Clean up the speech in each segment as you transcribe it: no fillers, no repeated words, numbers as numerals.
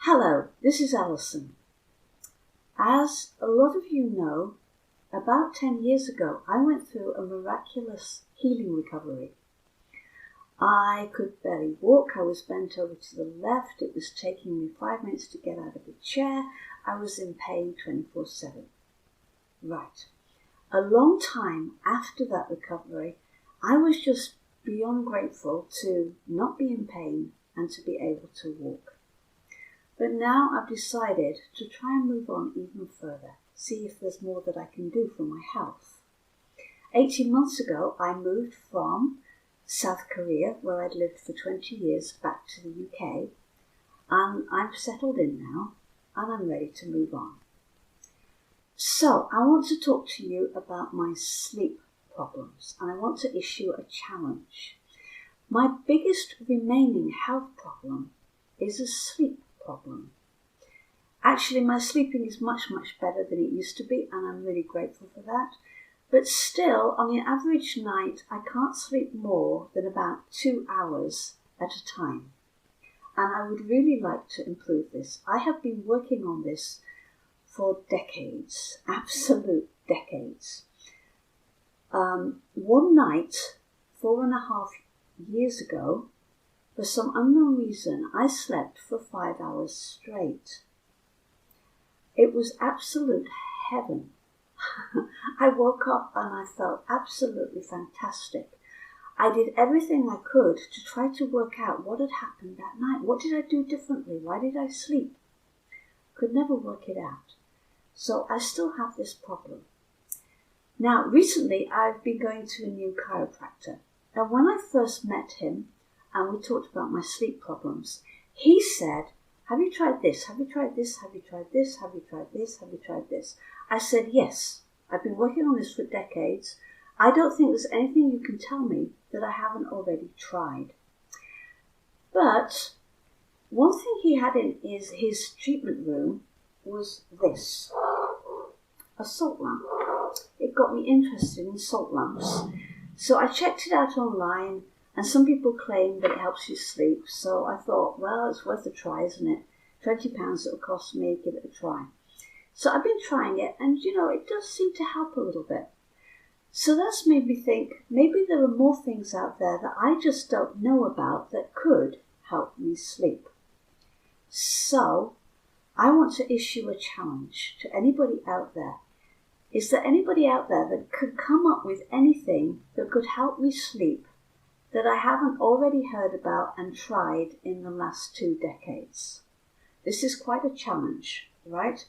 Hello, this is Alison. As a lot of you know, about 10 years ago, I went through a miraculous healing recovery. I could barely walk. I was bent over to the left. It was taking me 5 minutes to get out of the chair. I was in pain 24/7. Right. A long time after that recovery, I was just beyond grateful to not be in pain and to be able to walk. But now I've decided to try and move on even further, see if there's more that I can do for my health. 18 months ago, I moved from South Korea, where I'd lived for 20 years, back to the UK, and I'm settled in now, and I'm ready to move on. So I want to talk to you about my sleep problems, and I want to issue a challenge. My biggest remaining health problem is a sleep problem. Actually, my sleeping is much better than it used to be, and I'm really grateful for that. But still, on the average night, I can't sleep more than about 2 hours at a time. And I would really like to improve this. I have been working on this for decades, absolute decades. One night, 4.5 years ago, for some unknown reason, I slept for 5 hours straight. It was absolute heaven. I woke up and I felt absolutely fantastic. I did everything I could to try to work out what had happened that night. What did I do differently? Why did I sleep? Could never work it out. So I still have this problem. Now, recently I've been going to a new chiropractor. And when I first met him, and we talked about my sleep problems, he said, "Have you tried this? Have you tried this? Have you tried this? Have you tried this? Have you tried this?" I said, "Yes, I've been working on this for decades. I don't think there's anything you can tell me that I haven't already tried." But one thing he had in his treatment room was this, a salt lamp. It got me interested in salt lamps. So I checked it out online, and some people claim that it helps you sleep. So I thought, well, it's worth a try, isn't it? £20 it'll cost me, give it a try. So I've been trying it, and it does seem to help a little bit. So that's made me think maybe there are more things out there that I just don't know about that could help me sleep. So I want to issue a challenge to anybody out there. Is there anybody out there that could come up with anything that could help me sleep that I haven't already heard about and tried in the last 2 decades? This is quite a challenge, right?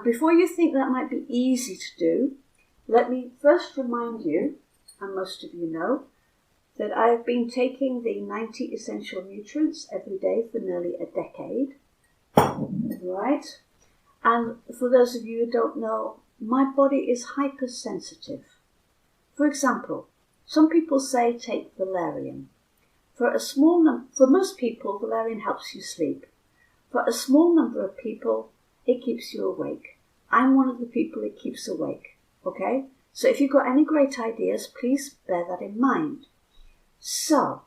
Before you think that might be easy to do, let me first remind you, and most of you know, that I've been taking the 90 essential nutrients every day for nearly a decade, right? And for those of you who don't know, my body is hypersensitive. For example, some people say take valerian. For most people, valerian helps you sleep. For a small number of people, it keeps you awake. I'm one of the people it keeps awake, okay? So if you've got any great ideas, please bear that in mind. So,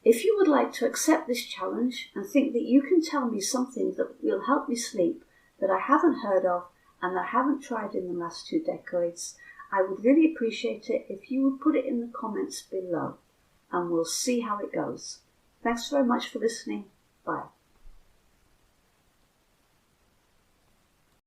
if you would like to accept this challenge and think that you can tell me something that will help me sleep that I haven't heard of and that I haven't tried in the last 2 decades, I would really appreciate it if you would put it in the comments below, and we'll see how it goes. Thanks very much for listening. Bye.